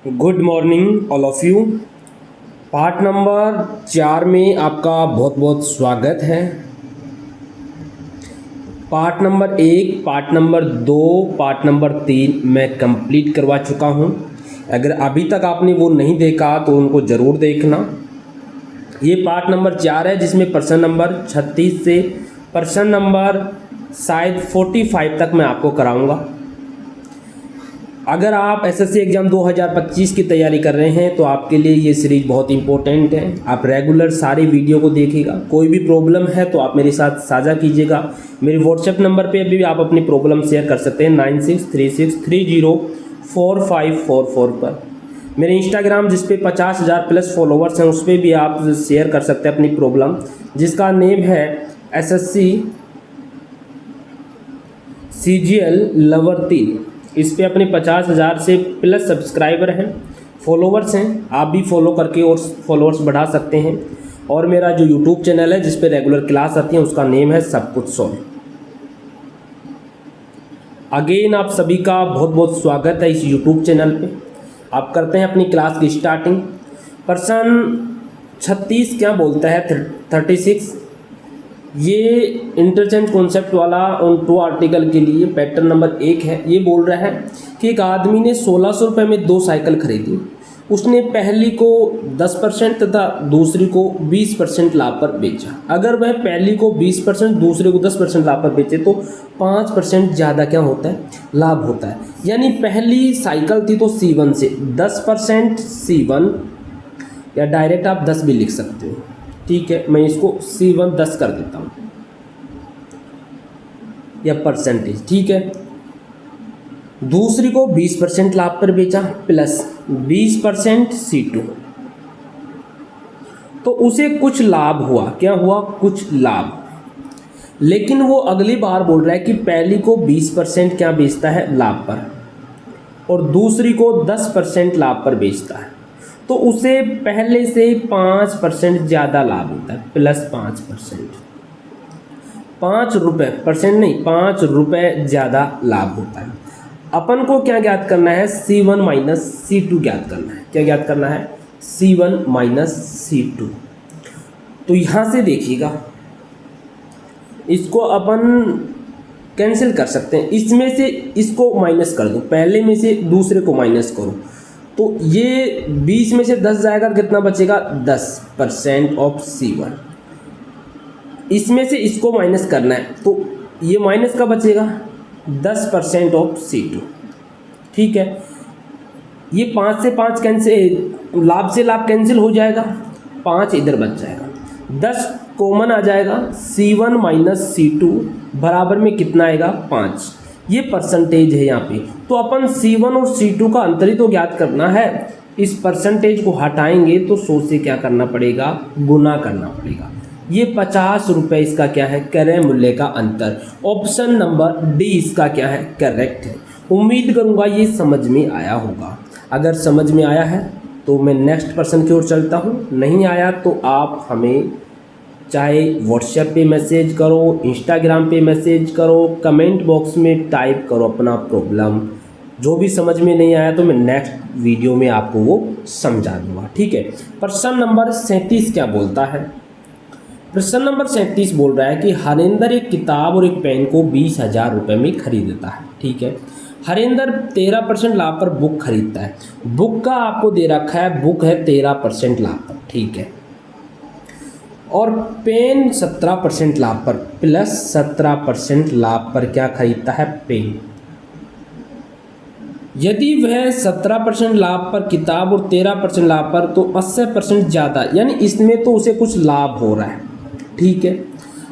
Good morning all of you. Part number 4 में आपका बहुत बहुत स्वागत है। Part number 1, part number 2, part number 3 मैं कंप्लीट करवा चुका हूं। अगर अभी तक आपने वो नहीं देखा तो उनको ज़रूर देखना। ये पार्ट नंबर 4 है जिसमें प्रश्न नंबर 36 से प्रश्न नंबर शायद 45 तक मैं आपको कराऊंगा। अगर आप एसएससी एग्ज़ाम 2025 की तैयारी कर रहे हैं तो आपके लिए ये सीरीज़ बहुत इंपॉर्टेंट है। आप रेगुलर सारी वीडियो को देखिएगा। कोई भी प्रॉब्लम है तो आप मेरे साथ साझा कीजिएगा। मेरे व्हाट्सएप नंबर पे भी आप अपनी प्रॉब्लम शेयर कर सकते हैं 9636304544 पर। मेरे इंस्टाग्राम जिस पे 50,000 प्लस फॉलोवर्स हैं उस पर भी आप शेयर कर सकते हैं अपनी प्रॉब्लम, जिसका नेम है एसएससी CGL लवर 3। इस पे अपने 50,000 से प्लस सब्सक्राइबर हैं, फॉलोवर्स हैं। आप भी फॉलो करके और फॉलोवर्स बढ़ा सकते हैं। और मेरा जो यूट्यूब चैनल है जिस पे रेगुलर क्लास आती है उसका नेम है सब कुछ सॉल्व। अगेन आप सभी का बहुत बहुत स्वागत है इस यूट्यूब चैनल पे। आप करते हैं अपनी क्लास की स्टार्टिंग। प्रश्न 36 क्या बोलता है? 36 ये इंटरचेंज कॉन्सेप्ट वाला ऑन टू आर्टिकल के लिए पैटर्न नंबर 1 है। ये बोल रहा है कि एक आदमी ने 1600 रुपये में 2 साइकिल खरीदी। उसने पहली को 10% तथा दूसरी को 20% लाभ पर बेचा। अगर वह पहली को 20% दूसरे को 10% लाभ पर बेचे तो 5% ज़्यादा क्या होता है? लाभ होता है। यानी पहली साइकिल थी तो C1 से 10% C1, या डायरेक्ट आप 10 भी लिख सकते हो। ठीक है, मैं इसको C1 10 कर देता हूँ या परसेंटेज। ठीक है, दूसरी को 20% लाभ पर बेचा प्लस 20% C2, तो उसे कुछ लाभ हुआ। क्या हुआ? कुछ लाभ। लेकिन वो अगली बार बोल रहा है कि पहली को 20% क्या बेचता है? लाभ पर, और दूसरी को 10% लाभ पर बेचता है, तो उसे पहले से 5% ज़्यादा लाभ होता है, प्लस 5%। 5 रुपये, परसेंट नहीं, 5 रुपये ज़्यादा लाभ होता है। अपन को क्या ज्ञात करना है? C1 माइनस C2 ज्ञात करना है। क्या ज्ञात करना है? C1 minus C2। तो यहाँ से देखिएगा, इसको अपन कैंसिल कर सकते हैं। इसमें से इसको माइनस कर दो, पहले में से दूसरे को माइनस करो, तो ये 20 में से 10 जाएगा, कितना बचेगा? 10% ऑफ C1। इसमें से इसको माइनस करना है तो ये माइनस का बचेगा 10% ऑफ C2। ठीक है, ये 5 से 5 कैंसिल, लाभ से लाभ कैंसिल हो जाएगा, 5 इधर बच जाएगा, 10 कॉमन आ जाएगा। C1 माइनस C2 बराबर में कितना आएगा? 5। ये परसेंटेज है यहाँ पे। तो अपन C1 और C2 का अंतर ही तो ज्ञात करना है। इस परसेंटेज को हटाएंगे तो 100 से क्या करना पड़ेगा? गुना करना पड़ेगा। ये 50 रुपये इसका क्या है? क्रय मूल्य का अंतर। ऑप्शन नंबर डी इसका क्या है? करेक्ट है। उम्मीद करूँगा ये समझ में आया होगा। अगर समझ में आया है तो मैं नेक्स्ट प्रश्न की ओर चलता हूँ। नहीं आया तो आप हमें चाहे व्हाट्सएप पे मैसेज करो, इंस्टाग्राम पे मैसेज करो, कमेंट बॉक्स में टाइप करो अपना प्रॉब्लम। जो भी समझ में नहीं आया तो मैं नेक्स्ट वीडियो में आपको वो समझा दूँगा। ठीक है, प्रश्न नंबर 37 क्या बोलता है? प्रश्न नंबर 37 बोल रहा है कि हरेंद्र एक किताब और एक पेन को 20,000 रुपये में खरीदता है। ठीक है, हरेंद्र 13% लाभ पर बुक खरीदता है। बुक का आपको दे रखा है, बुक है 13% लाभ पर। ठीक है, और पेन 17% लाभ पर, प्लस 17% लाभ पर क्या खरीदता है? पेन। यदि वह 17% लाभ पर किताब और 13% लाभ पर, तो 80% ज़्यादा, यानी इसमें तो उसे कुछ लाभ हो रहा है। ठीक है,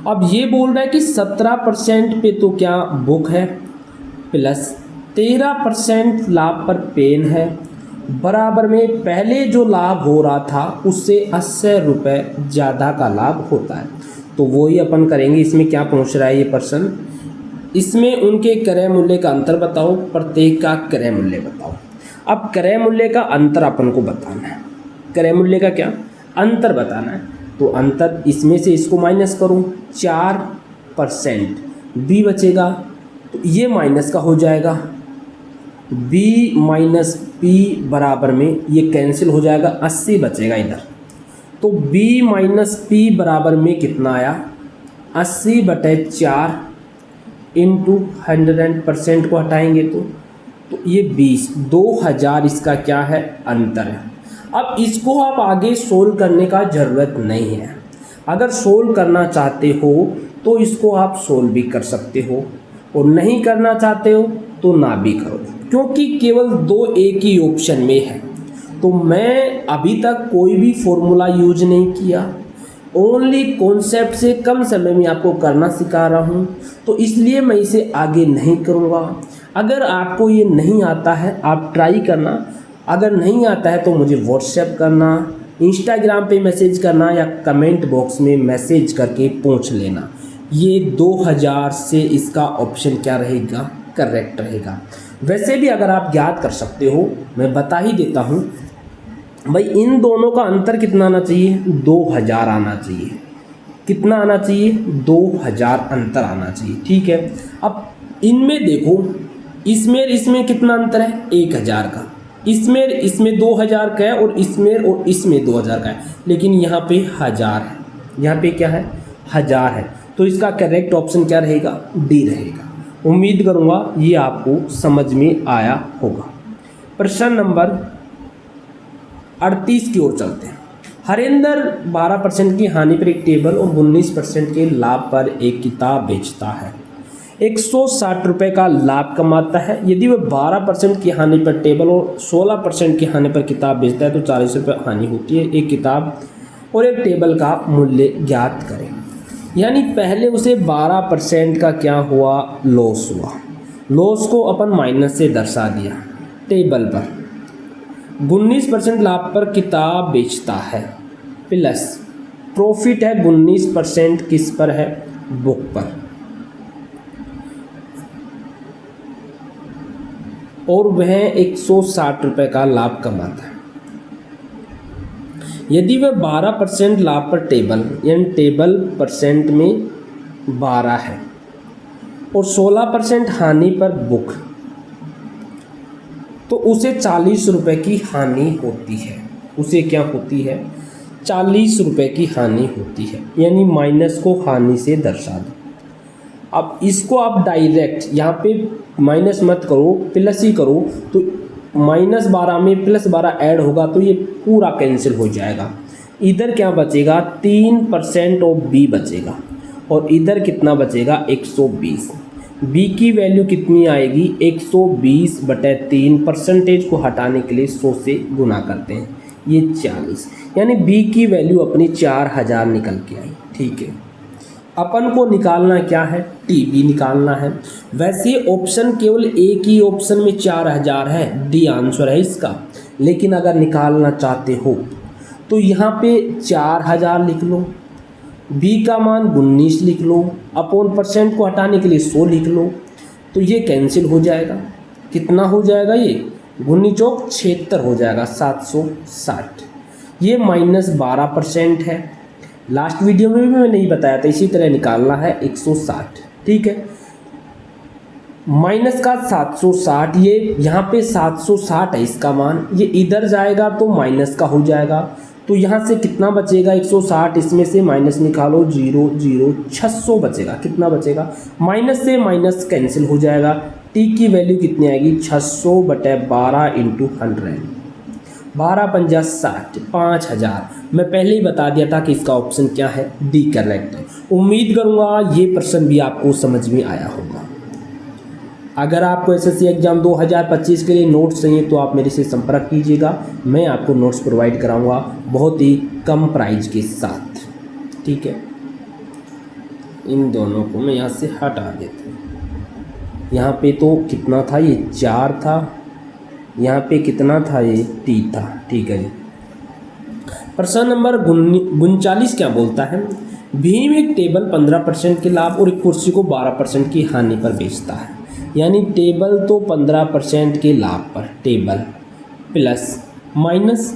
अब ये बोल रहा है कि 17% पे तो क्या बुक है, प्लस 13% लाभ पर पेन है, बराबर में पहले जो लाभ हो रहा था उससे 80 रुपये ज़्यादा का लाभ होता है। तो वही अपन करेंगे। इसमें क्या पूछ रहा है ये प्रश्न? इसमें उनके क्रय मूल्य का अंतर बताओ, प्रत्येक का क्रय मूल्य बताओ। अब क्रय मूल्य का अंतर अपन को बताना है। क्रय मूल्य का क्या अंतर बताना है, तो अंतर इसमें से इसको माइनस करूँ, 4% बी बचेगा, तो ये माइनस का हो जाएगा, B माइनस P b बराबर में ये कैंसिल हो जाएगा, 80 बचेगा इधर। तो b माइनस पी बराबर में कितना आया, 80/4 इंटू 100% को हटाएंगे तो ये 20, 2000 इसका क्या है, अंतर है। अब इसको आप आगे सोल्व करने का ज़रूरत नहीं है। अगर सोल्व करना चाहते हो तो इसको आप सोल्व भी कर सकते हो, और नहीं करना चाहते हो तो ना भी करो, क्योंकि केवल दो एक ही ऑप्शन में है। तो मैं अभी तक कोई भी फॉर्मूला यूज नहीं किया, ओनली कॉन्सेप्ट से कम समय में आपको करना सिखा रहा हूँ, तो इसलिए मैं इसे आगे नहीं करूँगा। अगर आपको ये नहीं आता है आप ट्राई करना, अगर नहीं आता है तो मुझे व्हाट्सएप करना, इंस्टाग्राम पे मैसेज करना या कमेंट बॉक्स में मैसेज करके पूछ लेना। ये 2000 से इसका ऑप्शन क्या रहेगा, करेक्ट रहेगा। वैसे भी अगर आप ज्ञात कर सकते हो, मैं बता ही देता हूँ भाई, इन दोनों का अंतर कितना आना चाहिए, 2000 आना चाहिए। कितना आना चाहिए, 2000 अंतर आना चाहिए, ठीक है। अब इनमें देखो, इसमें कितना अंतर है, 1000 का। इसमें 2000 का है, और इसमें 2000 का है, लेकिन यहाँ पे 1000 है, यहाँ पे क्या है, 1000 है। तो इसका करेक्ट ऑप्शन क्या रहेगा, डी रहेगा। उम्मीद करूँगा ये आपको समझ में आया होगा। प्रश्न नंबर 38 की ओर चलते हैं। हरेंद्र 12% की हानि पर एक टेबल और 19% के लाभ पर एक किताब बेचता है। 160 रुपये का लाभ कमाता है। यदि वह 12% की हानि पर टेबल और 16% की हानि पर किताब बेचता है तो 40 रुपये हानि होती है। एक किताब और एक टेबल का मूल्य ज्ञात करें। यानी पहले उसे 12% का क्या हुआ, लॉस हुआ। लॉस को अपन माइनस से दर्शा दिया। टेबल पर 19% लाभ पर किताब बेचता है, प्लस प्रॉफिट है 19% किस पर है, बुक पर, और वह 160 रुपये का लाभ कमाता है। यदि वह 12% लाभ पर टेबल, यानी टेबल परसेंट में 12 है, और 16% हानि पर बुक, तो उसे 40 रुपये की हानि होती है। उसे क्या होती है, 40 रुपये की हानि होती है। यानी माइनस को हानि से दर्शा दो। अब इसको आप डायरेक्ट यहाँ पे माइनस मत करो, प्लस ही करो, तो -12 में +12 ऐड होगा तो ये पूरा कैंसिल हो जाएगा। इधर क्या बचेगा, 3% ऑफ बी बचेगा, और इधर कितना बचेगा, 120। बी की वैल्यू कितनी आएगी, 120/3। परसेंटेज को हटाने के लिए 100 से गुना करते हैं, ये 40। यानी बी की वैल्यू अपनी 4000 निकल के आई, ठीक है। अपन को निकालना क्या है, टी बी निकालना है। वैसे ऑप्शन केवल एक ही ऑप्शन में 4000 है, डी आंसर है इसका। लेकिन अगर निकालना चाहते हो तो यहाँ पे 4000 लिख लो, बी का मान 19 लिख लो, अपॉन परसेंट को हटाने के लिए 100 लिख लो, तो ये कैंसिल हो जाएगा। कितना हो जाएगा, ये 19 76 हो जाएगा, 760। ये -12% है। लास्ट वीडियो में भी मैंने नहीं बताया था, इसी तरह निकालना है 160, ठीक है। माइनस का 760, ये यहाँ पे 760 है इसका मान, ये इधर जाएगा तो माइनस का हो जाएगा। तो यहाँ से कितना बचेगा, 160, इसमें से माइनस निकालो, 0 0 600 बचेगा। कितना बचेगा, माइनस से माइनस कैंसिल हो जाएगा। टी की वैल्यू कितनी आएगी, 600/12 × 100, 12 पंजा 60, 5000। मैं पहले ही बता दिया था कि इसका ऑप्शन क्या है, डी करेक्ट है। उम्मीद करूँगा ये प्रश्न भी आपको समझ में आया होगा। अगर आपको एसएससी एग्ज़ाम 2025 के लिए नोट्स चाहिए तो आप मेरे से संपर्क कीजिएगा, मैं आपको नोट्स प्रोवाइड कराऊंगा बहुत ही कम प्राइस के साथ, ठीक है। इन दोनों को मैं यहाँ से हटा देता हूँ। यहाँ पे तो कितना था, ये 4 था, यहाँ पे कितना था, ये 3 था, ठीक है जी। प्रश्न नंबर 39 क्या बोलता है, भीम एक टेबल 15% के लाभ और एक कुर्सी को 12% की हानि पर बेचता है। यानी टेबल तो 15% के लाभ पर, टेबल प्लस माइनस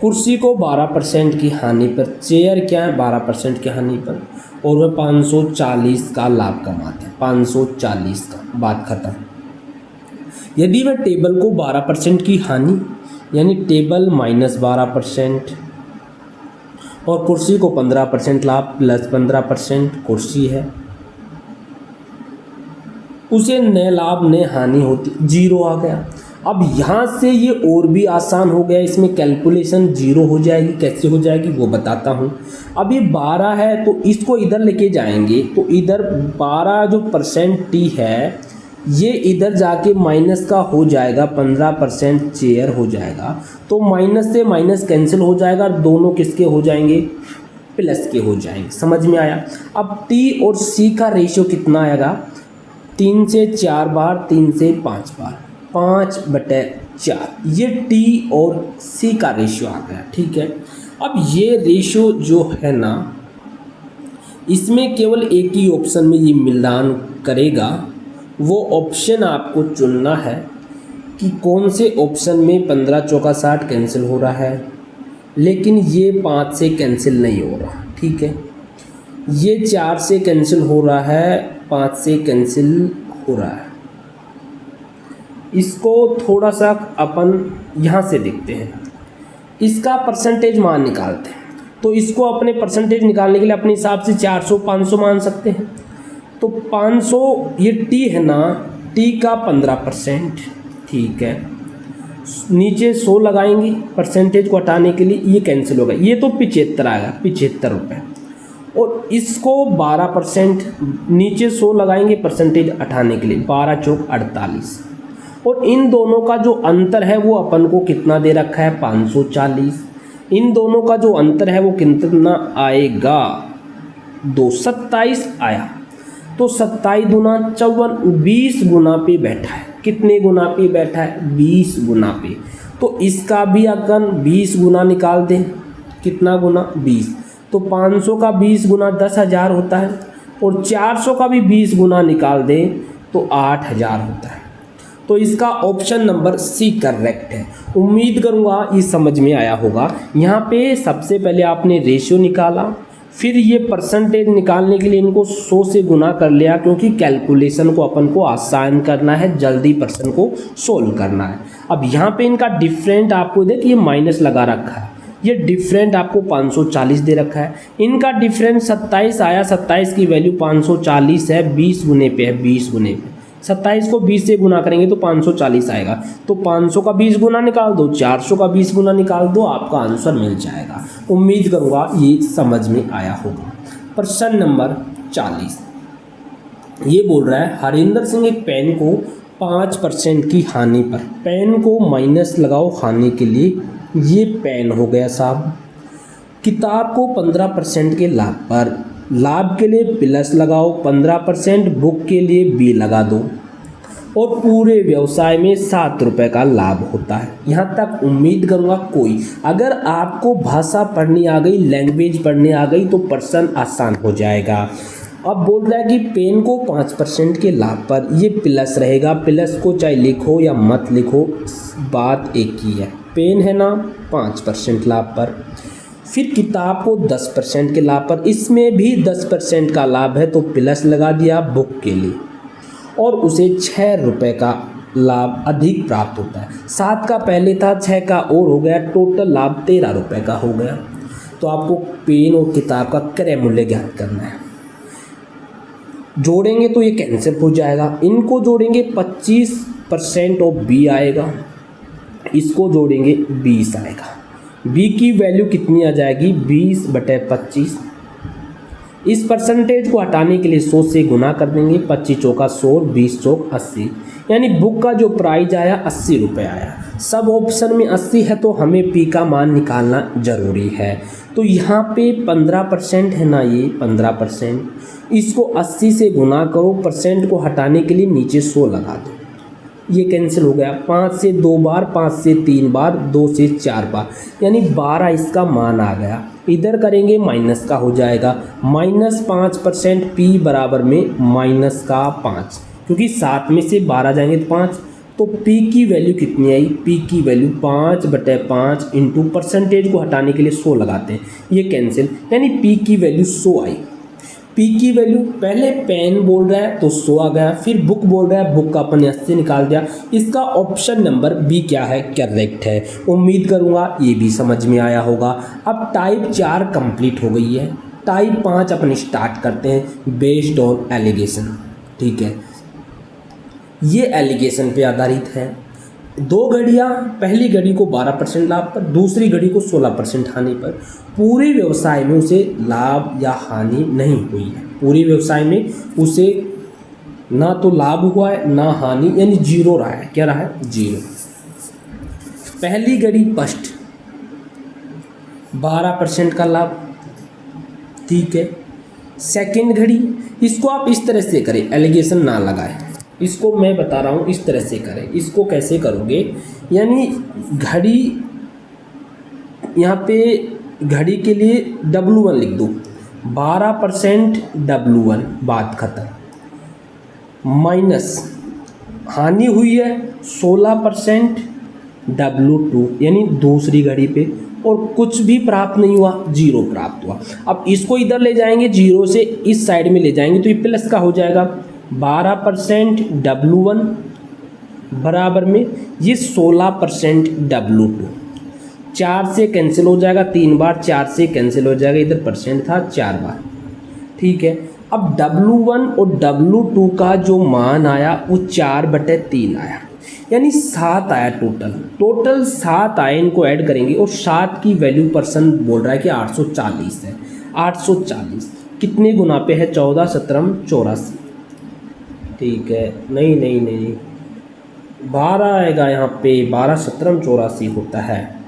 कुर्सी को 12% की हानि पर, चेयर क्या है 12% की हानि पर, और वह 540 का लाभ कमाते हैं, 540 का, बात खत्म। यदि मैं टेबल को 12% की हानि यानी टेबल -12% और कुर्सी को 15% लाभ प्लस 15% कुर्सी है, उसे न लाभ न हानि होती, 0 आ गया। अब यहाँ से ये और भी आसान हो गया, इसमें कैलकुलेशन 0 हो जाएगी। कैसे हो जाएगी वो बताता हूँ। अब ये 12 है तो इसको इधर लेके जाएंगे तो इधर 12 जो % है ये इधर जाके माइनस का हो जाएगा, 15% चेयर हो जाएगा। तो माइनस से माइनस कैंसिल हो जाएगा और दोनों किसके हो जाएंगे, प्लस के हो जाएंगे। समझ में आया। अब टी और सी का रेशियो कितना आएगा, 3 से 4 बार, 3 से 5 बार, 5/4। ये टी और सी का रेशियो आ गया। ठीक है। अब ये रेशियो जो है ना, इसमें केवल एक ही ऑप्शन में ये मिलान करेगा। वो ऑप्शन आपको चुनना है कि कौन से ऑप्शन में 15 चौका 60 कैंसिल हो रहा है, लेकिन ये 5 से कैंसिल नहीं हो रहा। ठीक है। ये 4 से कैंसिल हो रहा है, 5 से कैंसिल हो रहा है। इसको थोड़ा सा अपन यहाँ से देखते हैं, इसका परसेंटेज मान निकालते हैं। तो इसको अपने परसेंटेज निकालने के लिए अपने हिसाब से 400 500 मान सकते हैं। तो 500 ये टी है ना, टी का 15%। ठीक है। नीचे 100 लगाएंगे परसेंटेज को हटाने के लिए, ये कैंसिल होगा। ये तो 75 आएगा, 75 रुपये। और इसको 12%, नीचे 100 लगाएंगे परसेंटेज हटाने के लिए, 12 चौक 48। और इन दोनों का जो अंतर है वो अपन को कितना दे रखा है, 540। इन दोनों का जो अंतर है वो कितना आएगा, 27 आया। तो 27 दूना 54, 20 गुना पे बैठा है। कितने गुना पे बैठा है, 20 गुना पे। तो इसका भी अगर 20 गुना निकाल दें, कितना गुना, 20। तो 500 का 20 गुना 10,000 होता है। और 400 का भी 20 गुना निकाल दें तो 8,000 होता है। तो इसका ऑप्शन नंबर सी करेक्ट है। उम्मीद करूँगा ये समझ में आया होगा। यहाँ पे सबसे पहले आपने रेशियो निकाला, फिर ये परसेंटेज निकालने के लिए इनको 100 से गुना कर लिया, क्योंकि कैलकुलेशन को अपन को आसान करना है, जल्दी पर्सन को सोल्व करना है। अब यहाँ पे इनका डिफरेंट आपको देखिए माइनस लगा रखा है, ये डिफरेंट आपको 540 दे रखा है। इनका डिफरेंस 27 आया, 27 की वैल्यू 540 है, 20 गुने पे है, 20 गुने पे। 27 को 20 से गुना करेंगे तो 540 आएगा। तो 500 का 20 गुना निकाल दो, 400 का 20 गुना निकाल दो, आपका आंसर मिल जाएगा। उम्मीद करूँगा ये समझ में आया होगा। प्रश्न नंबर 40 ये बोल रहा है, हरिंदर सिंह एक पेन को 5% की हानि पर, पेन को माइनस लगाओ हानि के लिए, ये पेन हो गया साहब। किताब को 15% के लाभ पर, लाभ के लिए प्लस लगाओ, 15% बुक के लिए बी लगा दो। और पूरे व्यवसाय में 7 रुपये का लाभ होता है। यहाँ तक उम्मीद करूँगा कोई, अगर आपको भाषा पढ़नी आ गई, लैंग्वेज पढ़नी आ गई तो प्रश्न आसान हो जाएगा। अब बोल रहा है कि पेन को 5% के लाभ पर, ये प्लस रहेगा, प्लस को चाहे लिखो या मत लिखो बात एक ही है। पेन है ना 5% लाभ पर। फिर किताब को 10% के लाभ पर, इसमें भी 10% का लाभ है तो प्लस लगा दिया बुक के लिए। और उसे 6 रुपये का लाभ अधिक प्राप्त होता है। 7 का पहले था, 6 का और हो गया, टोटल लाभ 13 रुपये का हो गया। तो आपको पेन और किताब का क्रय मूल्य ज्ञात करना है। जोड़ेंगे तो ये कैंसिल हो जाएगा। इनको जोड़ेंगे 25% ऑफ बी आएगा, इसको जोड़ेंगे 20 आएगा। बी की वैल्यू कितनी आ जाएगी, 20/25। इस परसेंटेज को हटाने के लिए 100 से गुना कर देंगे, 25 चौका 100, 20 चौक 80, यानी बुक का जो प्राइस आया 80 रुपये आया। सब ऑप्शन में 80 है तो हमें पी का मान निकालना जरूरी है। तो यहाँ पे 15% है ना, ये 15%, इसको 80 से गुना करो, परसेंट को हटाने के लिए नीचे 100 लगा दो, ये कैंसिल हो गया। 5 से 2 बार, 5 से 3 बार, 2 से 4 बार, यानी 12 इसका मान आ गया। इधर करेंगे माइनस का हो जाएगा, -5%, पी बराबर में -5, क्योंकि 7 में से 12 जाएंगे तो 5। तो पी की वैल्यू कितनी आई, पी की वैल्यू 5/5 इंटू परसेंटेज को हटाने के लिए 100 लगाते हैं, ये कैंसिल, यानी पी की वैल्यू 100 आई। पी की वैल्यू पहले पेन बोल रहा है तो 100 आ गया, फिर बुक बोल रहा है बुक का अपन 80 निकाल दिया। इसका ऑप्शन नंबर बी क्या है, करेक्ट है। उम्मीद करूँगा ये भी समझ में आया होगा। अब टाइप 4 कंप्लीट हो गई है, टाइप 5 अपन स्टार्ट करते हैं बेस्ड ऑन एलिगेशन। ठीक है, ये एलिगेशन पे आधारित है। दो घड़ियाँ, पहली घड़ी को 12% लाभ पर, दूसरी घड़ी को 16% हानि पर। पूरे व्यवसाय में उसे लाभ या हानि नहीं हुई है, पूरे व्यवसाय में उसे ना तो लाभ हुआ है ना हानि, यानी जीरो रहा है। क्या रहा है, जीरो। पहली घड़ी फर्स्ट 12% का लाभ, ठीक है। सेकंड घड़ी, इसको आप इस तरह से करें, एलिगेशन ना लगाएं, इसको मैं बता रहा हूँ इस तरह से करें। इसको कैसे करोगे, यानी घड़ी, यहाँ पे घड़ी के लिए W1 लिख दो, 12% W1, बात खत्म। माइनस हानि हुई है 16% W2, यानी दूसरी घड़ी पे, और कुछ भी प्राप्त नहीं हुआ, जीरो प्राप्त हुआ। अब इसको इधर ले जाएंगे, जीरो से इस साइड में ले जाएंगे तो ये प्लस का हो जाएगा। 12% W1 बराबर में ये 16% W2। 4 से कैंसिल हो जाएगा 3 बार, 4 से कैंसिल हो जाएगा, इधर परसेंट था 4 बार। ठीक है, अब W1 और W2 का जो मान आया वो 4/3 आया, यानी 7 आया टोटल 7 आए। इनको ऐड करेंगे और 7 की वैल्यू परसेंट बोल रहा है कि 840 है। 840 कितने गुना पे है, 14 17 84। ठीक है, नहीं 12 आएगा यहाँ पे, 12 17 84 होता है।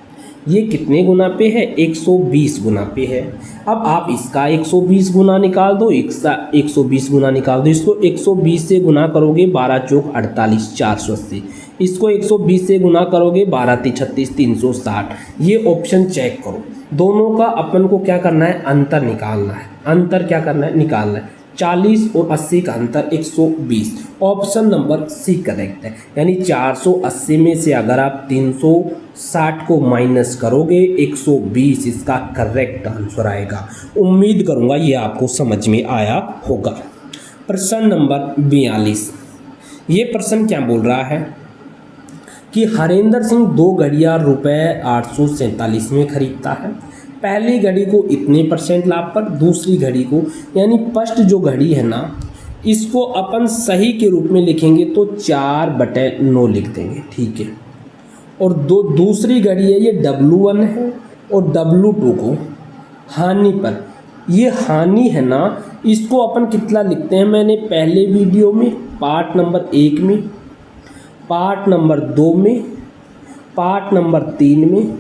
ये कितने गुना पे है, 120 गुना पे है। अब आप इसका 120 गुना निकाल दो, इसका 120 गुना निकाल दो। इसको 120 से गुना करोगे 12 चौक 48, 480। इसको 120 से गुना करोगे 12 3 36, 360। ये ऑप्शन चेक करो, दोनों का अपन को क्या करना है, अंतर निकालना है। अंतर क्या करना है, निकालना है। 40 और 80 का अंतर 120। ऑप्शन नंबर सी करेक्ट है, यानी 480 में से अगर आप 360 को माइनस करोगे 120 इसका करेक्ट आंसर आएगा। उम्मीद करूंगा ये आपको समझ में आया होगा। प्रश्न नंबर 42, ये प्रश्न क्या बोल रहा है कि हरेंद्र सिंह 2 घड़ियाँ ₹847 में खरीदता है। पहली घड़ी को इतने % लाभ पर, दूसरी घड़ी को, यानी फर्स्ट जो घड़ी है ना, इसको अपन सही के रूप में लिखेंगे तो 4/9 लिख देंगे। ठीक है, और दूसरी घड़ी है ये W1 है, और W2 को हानि पर, ये हानि है ना, इसको अपन कितना लिखते हैं, मैंने पहले वीडियो में पार्ट नंबर 1 में, पार्ट नंबर 2 में, पार्ट नंबर 3 में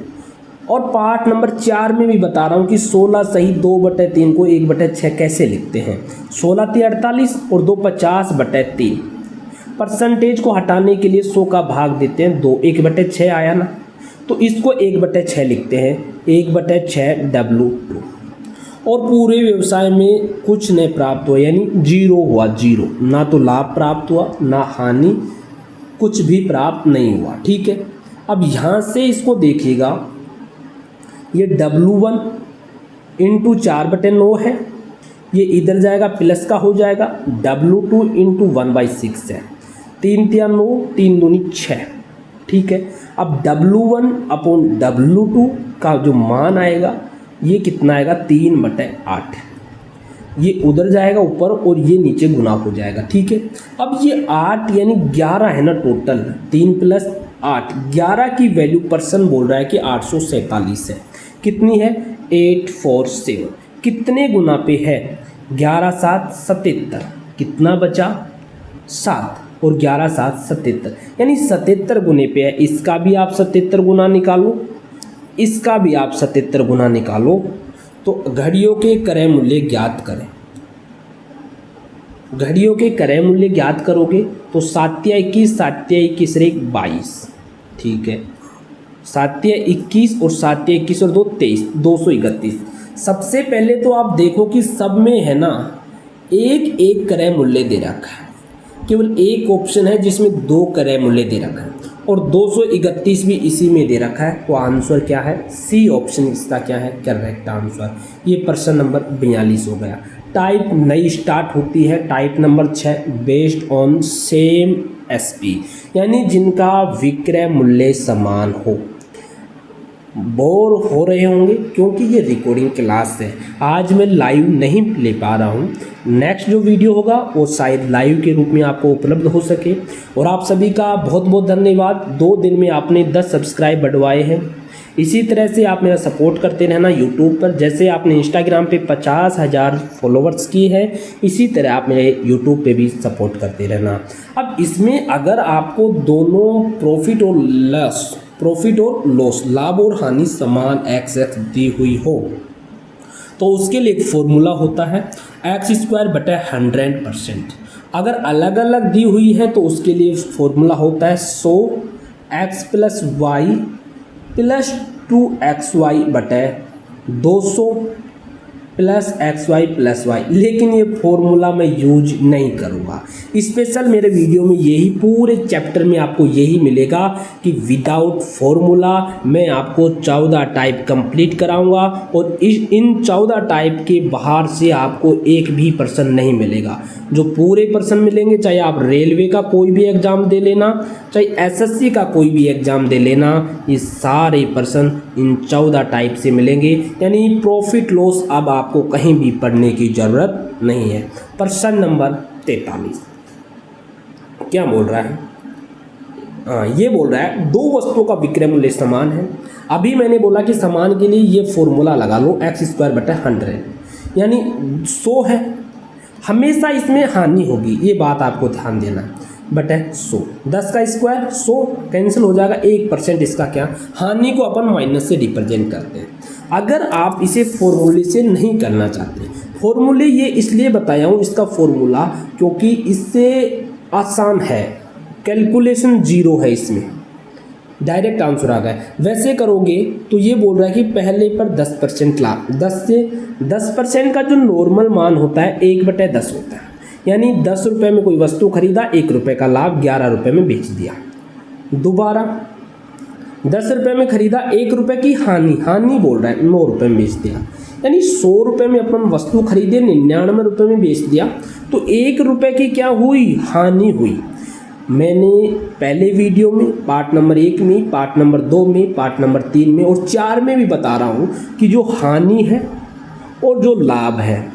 और पार्ट नंबर 4 में भी बता रहा हूँ कि 16 सही 2/3 को 1/6 कैसे लिखते हैं। 16 3 48 और 2 50/3। परसेंटेज को हटाने के लिए 100 का भाग देते हैं 2, 1/6 आया ना, तो इसको 1/6 लिखते हैं, 1/6 W2। और पूरे व्यवसाय में कुछ नहीं प्राप्त हुआ, यानी जीरो हुआ, जीरो। ना तो लाभ प्राप्त हुआ ना हानि, कुछ भी प्राप्त नहीं हुआ। ठीक है, अब यहाँ से इसको देखिएगा, ये W1 इंटू 4/9 है, ये इधर जाएगा प्लस का हो जाएगा, W2 इंटू 1/6 है, 3 3 9, 3 दूनी 6। ठीक है, अब W1 अपॉन W2 का जो मान आएगा ये कितना आएगा, 3/8। ये उधर जाएगा ऊपर और ये नीचे गुना हो जाएगा। ठीक है, अब ये 8 यानी 11 है ना टोटल, 3 + 8, 11 की वैल्यू पर्सन बोल रहा है कि 847 है। कितनी है, 847। कितने गुना पे है, 11 7 77। कितना बचा, 7, और 11 7 77, यानी 77 गुने पे है। इसका भी आप 77 गुना निकालो, इसका भी आप 77 गुना निकालो, तो घड़ियों के क्रय मूल्य ज्ञात करें। घड़ियों के क्रय मूल्य ज्ञात करोगे तो 7 या 21, 7 या 21 रे 22। ठीक है, 7 या 21 और 7 या 21 और 2 23, 231। सबसे पहले तो आप देखो कि सब में है ना एक एक क्रय मूल्य दे रखा है, केवल एक ऑप्शन है जिसमें 2 क्रय मूल्य दे रखा है, और 231 भी इसी में दे रखा है। तो आंसर क्या है, सी ऑप्शन इसका क्या है, करेक्ट आंसर। ये प्रश्न नंबर 42 हो गया। टाइप नई स्टार्ट होती है, type number 6 based on same SP, यानी जिनका विक्रय मूल्य समान हो। बोर हो रहे होंगे क्योंकि ये रिकॉर्डिंग क्लास है, आज मैं लाइव नहीं ले पा रहा हूँ। नेक्स्ट जो वीडियो होगा वो शायद लाइव के रूप में आपको उपलब्ध हो सके। और आप सभी का बहुत बहुत धन्यवाद, 2 दिन में आपने 10 सब्सक्राइब बढ़वाए हैं। इसी तरह से आप मेरा सपोर्ट करते रहना यूट्यूब पर, जैसे आपने इंस्टाग्राम पे 50,000 फॉलोवर्स की है, इसी तरह आप मेरे यूट्यूब पे भी सपोर्ट करते रहना। अब इसमें अगर आपको दोनों प्रॉफिट और लॉस, लाभ और हानि समान एक्स दी हुई हो तो उसके लिए एक फॉर्मूला होता है x² / 100%। अगर अलग अलग दी हुई है तो उसके लिए फॉर्मूला होता है 100 x + y + 2xy / 200 + xy + y। लेकिन ये फॉर्मूला मैं यूज नहीं करूँगा। स्पेशल मेरे वीडियो में यही पूरे चैप्टर में आपको यही मिलेगा कि विदाउट फॉर्मूला मैं आपको 14 टाइप कंप्लीट कराऊंगा और इन 14 टाइप के बाहर से आपको एक भी प्रश्न नहीं मिलेगा। जो पूरे प्रश्न मिलेंगे, चाहे आप रेलवे का कोई भी एग्ज़ाम दे लेना, चाहे एसएससी का कोई भी एग्ज़ाम दे लेना, ये सारे प्रश्न इन 14 टाइप से मिलेंगे। यानी प्रॉफिट लॉस अब आपको कहीं भी पढ़ने की ज़रूरत नहीं है। प्रश्न नंबर 43 क्या बोल रहा है? ये बोल रहा है 2 वस्तुओं का विक्रय मूल्य समान है। अभी मैंने बोला कि समान के लिए ये फॉर्मूला लगा लो x² / 100, यानी 100 है, हमेशा इसमें हानि होगी, ये बात आपको ध्यान देना है। बटे 100, 10 का स्क्वायर 100 कैंसिल हो जाएगा, 1% इसका क्या हानि को अपन माइनस से रिप्रेजेंट करते हैं। अगर आप इसे फॉर्मूले से नहीं करना चाहते, फॉर्मूले ये इसलिए बताया हूँ इसका फॉर्मूला क्योंकि इससे आसान है, कैलकुलेशन 0 है, इसमें डायरेक्ट आंसर आ गया। वैसे करोगे तो ये बोल रहा है कि पहले पर 10% लाभ, 10% का जो नॉर्मल मान होता है 1/10 होता है, यानी 10 रुपये में कोई वस्तु खरीदा, 1 रुपये का लाभ, 11 रुपये में बेच दिया। दोबारा 10 रुपये में खरीदा, 1 रुपये की हानि बोल रहा है, 9 रुपये में बेच दिया। यानी 100 रुपये में अपन वस्तु खरीदे, 99 रुपये में बेच दिया, तो 1 रुपये की क्या हुई? हानि हुई। मैंने पहले वीडियो में पार्ट नंबर 1 में, पार्ट नंबर 2 में, पार्ट नंबर 3 में और 4 में भी बता रहा हूँ कि जो हानि है और जो लाभ है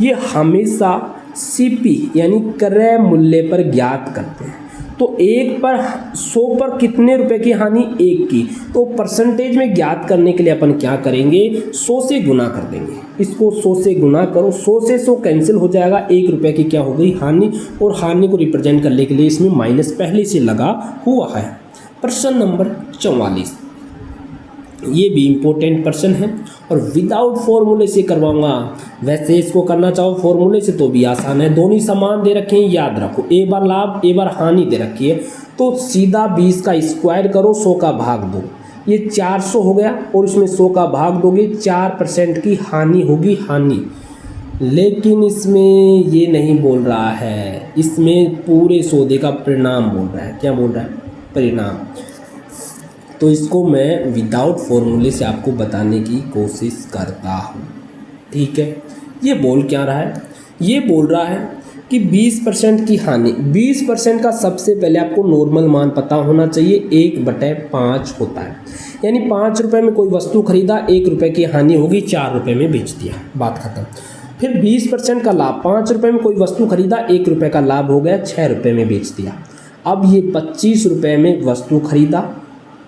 ये हमेशा सीपी यानी क्रय मूल्य पर ज्ञात करते हैं। तो 100 पर कितने रुपए की हानि? 1 की। तो परसेंटेज में ज्ञात करने के लिए अपन क्या करेंगे? 100 से गुना कर देंगे। इसको 100 से गुना करो, 100 से 100 कैंसिल हो जाएगा, 1 रुपये की क्या हो गई? हानि। और हानि को रिप्रेजेंट करने के लिए इसमें माइनस पहले से लगा हुआ है। प्रश्न नंबर 44, ये भी इम्पोर्टेंट प्रश्न है और विदाउट फॉर्मूले से करवाऊंगा। वैसे इसको करना चाहो फॉर्मूले से तो भी आसान है, दोनों समान दे रखे हैं, याद रखो, एक बार लाभ एक बार हानि दे रखी है, तो सीधा 20 का स्क्वायर करो, 100 का भाग दो, ये 400 हो गया और इसमें 100 का भाग दोगे, 4% की हानि होगी, हानि। लेकिन इसमें ये नहीं बोल रहा है, इसमें पूरे सौदे का परिणाम बोल रहा है। क्या बोल रहा है? परिणाम। तो इसको मैं विदाउट फॉर्मूले से आपको बताने की कोशिश करता हूँ, ठीक है। ये बोल क्या रहा है? ये बोल रहा है कि 20% की हानि, 20% का सबसे पहले आपको नॉर्मल मान पता होना चाहिए, 1/5 होता है। यानी 5 रुपये में कोई वस्तु खरीदा, 1 रुपये की हानि होगी, 4 रुपये में बेच दिया, बात खत्म। फिर 20% का लाभ, 5 रुपये में कोई वस्तु खरीदा, 1 रुपये का लाभ हो गया, 6 रुपये में बेच दिया। अब ये 25 रुपये में वस्तु खरीदा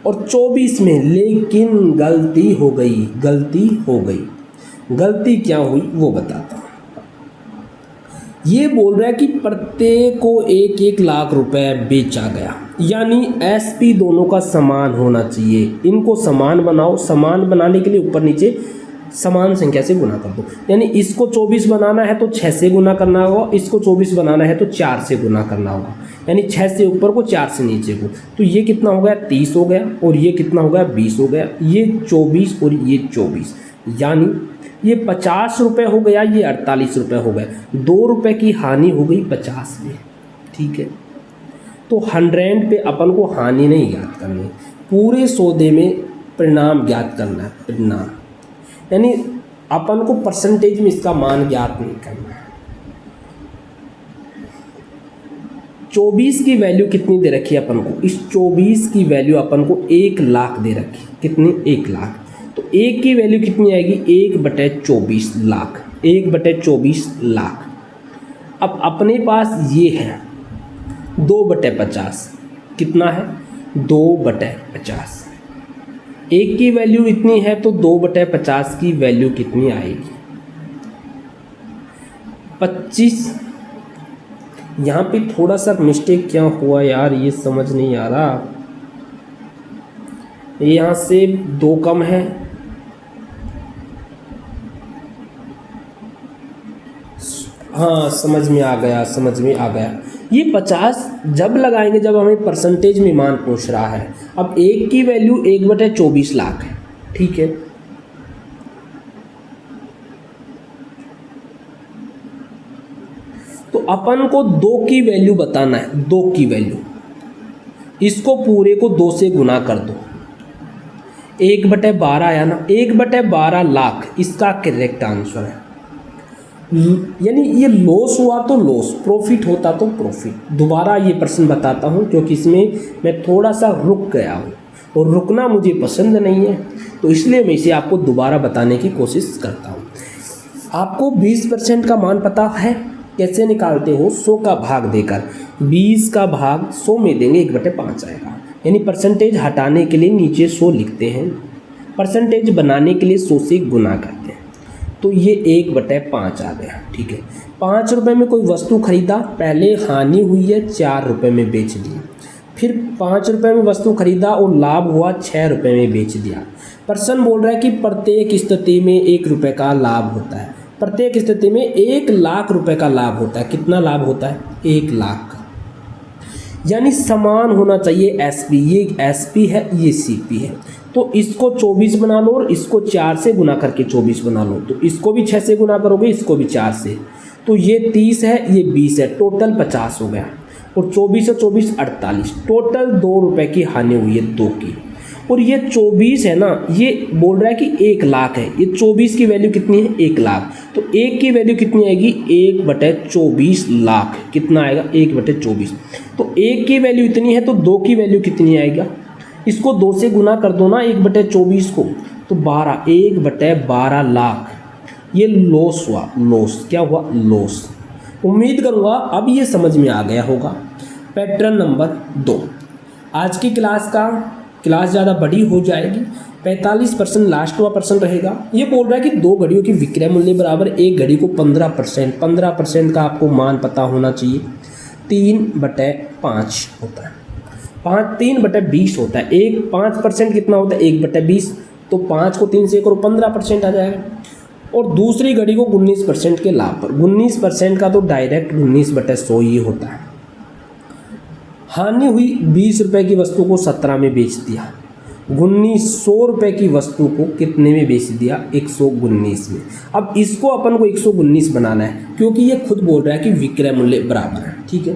और 24 में, लेकिन गलती हो गई। गलती क्या हुई वो बताता हूँ। ये बोल रहा है कि प्रत्येक को 1-1 लाख रुपए बेचा गया, यानी एसपी दोनों का समान होना चाहिए। इनको समान बनाओ, समान बनाने के लिए ऊपर नीचे समान संख्या से गुना कर दो। यानी इसको 24 बनाना है तो 6 से गुना करना होगा, इसको 24 बनाना है तो 4 से गुना करना होगा। यानी 6 से ऊपर को, 4 से नीचे को। तो ये कितना हो गया? 30 हो गया, और ये कितना हो गया? 20 हो गया। ये 24 और ये 24, यानी ये 50 रुपये हो गया, ये 48 रुपये हो गए। 2 रुपये की हानि हो गई 50 में, ठीक है। तो 100 पे अपन को हानि नहीं ज्ञात करनी, पूरे सौदे में परिणाम ज्ञात करना है। परिणाम यानी अपन को परसेंटेज में इसका मान ज्ञात नहीं करना है। 24 की वैल्यू कितनी दे रखी है अपन को? इस 24 की वैल्यू अपन को 1 लाख दे रखी है। कितनी? 1 लाख। तो 1 की वैल्यू कितनी आएगी? 1/24 लाख। 1/24 लाख। अब अपने पास ये है 2/50। कितना है? 2/50। 1 की वैल्यू इतनी है तो 2/50 की वैल्यू कितनी आएगी? 25। यहाँ पे थोड़ा सा मिस्टेक क्या हुआ यार, ये समझ नहीं आ रहा। यहाँ से 2 कम है, हाँ समझ में आ गया, समझ में आ गया। ये 50 जब लगाएंगे जब हमें परसेंटेज में मान पूछ रहा है। अब 1 की वैल्यू 1/24 लाख है, ठीक है। तो अपन को 2 की वैल्यू बताना है, 2 की वैल्यू। इसको पूरे को 2 से गुना कर दो। 1/12 आया ना, 1/12 लाख इसका करेक्ट आंसर है। यानी ये लॉस हुआ तो लॉस, प्रॉफिट होता तो प्रॉफिट। दोबारा ये प्रश्न बताता हूँ क्योंकि इसमें मैं थोड़ा सा रुक गया हूँ और रुकना मुझे पसंद नहीं है, तो इसलिए मैं इसे आपको दोबारा बताने की कोशिश करता हूँ। आपको 20% का मान पता है, कैसे निकालते हो? 100 का भाग देकर। 20 का भाग 100 में देंगे, 1/5 आएगा। यानी परसेंटेज हटाने के लिए नीचे 100 लिखते हैं, परसेंटेज बनाने के लिए 100 से गुना करते हैं। तो ये 1/5 आ गया, ठीक है। 5 रुपये में कोई वस्तु खरीदा, पहले हानि हुई है, 4 रुपये में बेच दी। फिर 5 रुपये में वस्तु खरीदा और लाभ हुआ, 6 रुपये में बेच दिया। पर्सन बोल रहा है कि प्रत्येक स्थिति में 1 रुपये का लाभ होता है। प्रत्येक स्थिति में 1 लाख रुपए का लाभ होता है। कितना लाभ होता है? 1 लाख। यानी समान होना चाहिए एसपी। ये एसपी है, ये सीपी है। तो इसको 24 बना लो और इसको 4 से गुना करके 24 बना लो। तो इसको भी 6 से गुना करोगे, इसको भी 4 से। तो ये 30 है, ये 20 है, टोटल 50 हो गया। और 24 और 24 48। टोटल 2 रुपये की हानि हुई है, 2 की। और ये 24 है ना, ये बोल रहा है कि 1 लाख है। ये 24 की वैल्यू कितनी है? 1 लाख। तो 1 की वैल्यू कितनी आएगी? 1/24 लाख। कितना आएगा? 1/24। तो 1 की वैल्यू इतनी है तो 2 की वैल्यू कितनी आएगा? इसको 2 से गुना कर दो ना 1/24 को, तो 12। 1/12 लाख। ये लॉस हुआ, लॉस। क्या हुआ? लॉस। उम्मीद करूँगा अब ये समझ में आ गया होगा। Pattern number 2। आज की क्लास ज़्यादा बड़ी हो जाएगी। 45% लास्ट वाला प्रश्न रहेगा। ये बोल रहा है कि 2 घड़ियों की विक्रय मूल्य बराबर 1 घड़ी को 15% का आपको मान पता होना चाहिए। 3/5 होता है, 3/20 होता है। 5% कितना होता है? 1/20। तो 5 को 3 से करो, 15% आ जाएगा। और दूसरी घड़ी को 19% के लाभ पर। 19% का तो डायरेक्ट 19/100 ही होता है। हानि हुई, 20 रुपये की वस्तु को 17 में बेच दिया। 1900 रुपये की वस्तु को कितने में बेच दिया? 119 में। अब इसको अपन को 119 बनाना है क्योंकि ये खुद बोल रहा है कि विक्रय मूल्य बराबर है, ठीक है।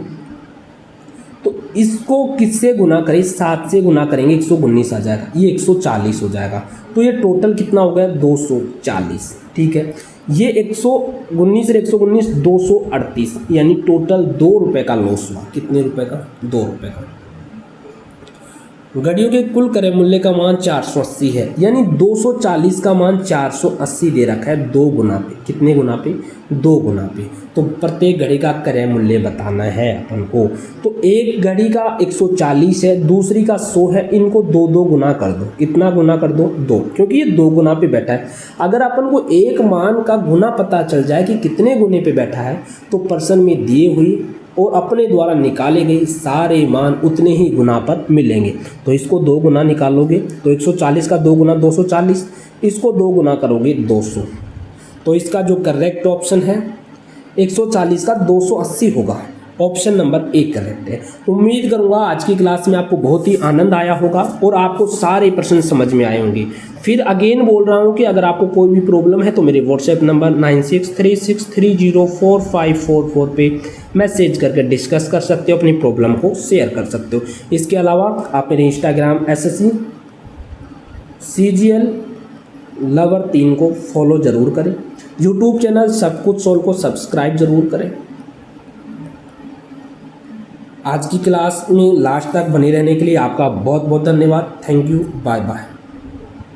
तो इसको किससे गुना करें? 7 से गुना करेंगे, 119 आ जाएगा। ये 140 हो जाएगा। तो ये टोटल कितना हो गया? 240, ठीक है। ये 119 और 119 238, यानी टोटल 2 रुपये का लॉस हुआ। कितने रुपए का? 2 रुपये का। घड़ियों के कुल क्रय मूल्य का मान 480 है, यानी 240 का मान 480 दे रखा है 2 गुना पे। कितने गुना पे? 2 गुना पे। तो प्रत्येक घड़ी का क्रय मूल्य बताना है अपन को। तो एक घड़ी का 140 है, दूसरी का 100 है। इनको 2 गुना कर दो। कितना गुना कर दो? 2, क्योंकि ये 2 गुना पे बैठा है। अगर अपन को एक मान का गुना पता चल जाए कि कितने गुने पे बैठा है, तो प्रश्न में दिए हुई और अपने द्वारा निकाले गए सारे मान उतने ही गुना पर मिलेंगे। तो इसको 2 गुना निकालोगे तो 140 का 2 गुना 240, इसको 2 गुना करोगे 200। तो इसका जो करेक्ट ऑप्शन है 140 का 280 होगा। ऑप्शन नंबर 1 करेक्ट है। उम्मीद करूंगा आज की क्लास में आपको बहुत ही आनंद आया होगा और आपको सारे प्रश्न समझ में आए होंगे। फिर अगेन बोल रहा हूं कि अगर आपको कोई भी प्रॉब्लम है तो मेरे व्हाट्सएप नंबर 9636304544 पे मैसेज करके डिस्कस कर सकते हो, अपनी प्रॉब्लम को शेयर कर सकते हो। इसके अलावा आप मेरे इंस्टाग्राम SSC CGL लवर 3 को फॉलो ज़रूर करें। यूट्यूब चैनल सब कुछ सोल्व को सब्सक्राइब ज़रूर करें। आज की क्लास में लास्ट तक बने रहने के लिए आपका बहुत बहुत धन्यवाद। Thank you, bye bye.